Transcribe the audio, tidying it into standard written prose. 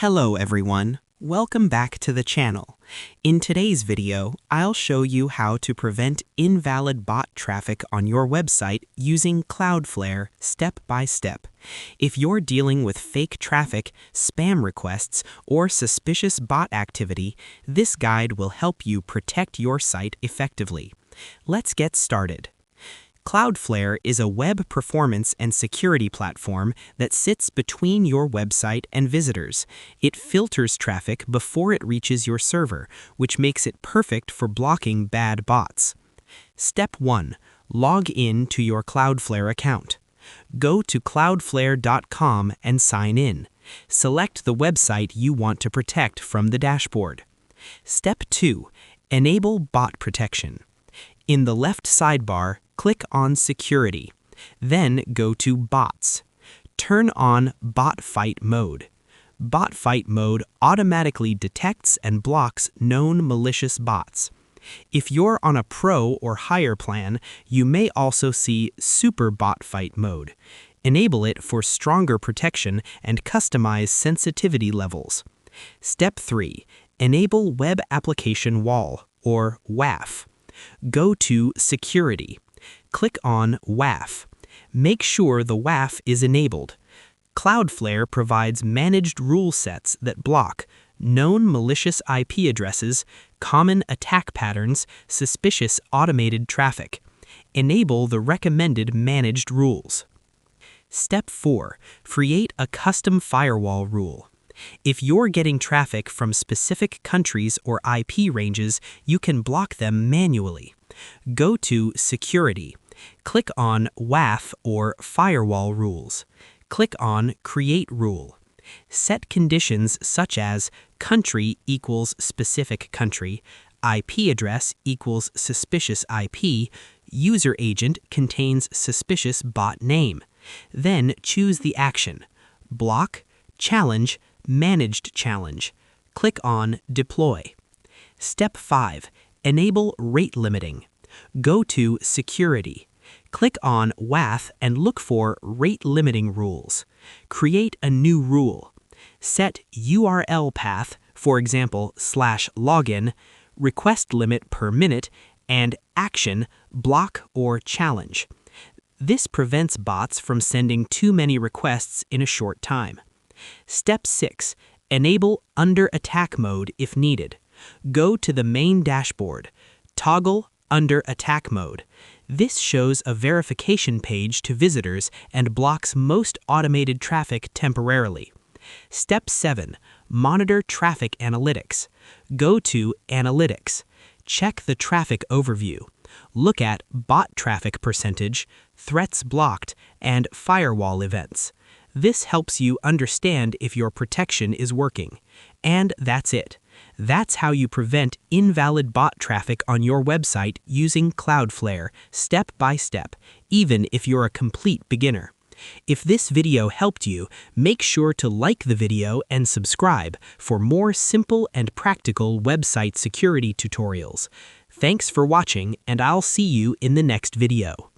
Hello everyone, welcome back to the channel. In today's video, I'll show you how to prevent invalid bot traffic on your website using Cloudflare step by step. If you're dealing with fake traffic, spam requests, or suspicious bot activity, this guide will help you protect your site effectively. Let's get started. Cloudflare is a web performance and security platform that sits between your website and visitors. It filters traffic before it reaches your server, which makes it perfect for blocking bad bots. Step 1. Log in to your Cloudflare account. Go to cloudflare.com and sign in. Select the website you want to protect from the dashboard. Step 2. Enable bot protection. In the left sidebar, click on Security. Then go to Bots. Turn on Bot Fight Mode. Bot Fight Mode automatically detects and blocks known malicious bots. If you're on a Pro or higher plan, you may also see Super Bot Fight Mode. Enable it for stronger protection and customize sensitivity levels. Step 3. Enable Web Application Wall, or WAF. Go to Security. Click on WAF. Make sure the WAF is enabled. Cloudflare provides managed rule sets that block known malicious IP addresses, common attack patterns, suspicious automated traffic. Enable the recommended managed rules. Step 4. Create a custom firewall rule. If you're getting traffic from specific countries or IP ranges, you can block them manually. Go to Security. Click on WAF or Firewall Rules. Click on Create Rule. Set conditions such as country equals specific country, IP address equals suspicious IP, user agent contains suspicious bot name. Then choose the action: block, challenge, managed challenge. Click on Deploy. Step 5. Enable rate limiting. Go to Security. Click on WAF and look for rate limiting rules. Create a new rule. Set URL path, for example, /login, request limit per minute, and action, block or challenge. This prevents bots from sending too many requests in a short time. Step 6. Enable Under Attack Mode if needed. Go to the main dashboard. Toggle Under Attack Mode. This shows a verification page to visitors and blocks most automated traffic temporarily. Step 7. Monitor Traffic Analytics. Go to Analytics. Check the traffic overview. Look at bot traffic percentage, threats blocked, and firewall events. This helps you understand if your protection is working. And that's it. That's how you prevent invalid bot traffic on your website using Cloudflare step by step, even if you're a complete beginner. If this video helped you, make sure to like the video and subscribe for more simple and practical website security tutorials. Thanks for watching, and I'll see you in the next video.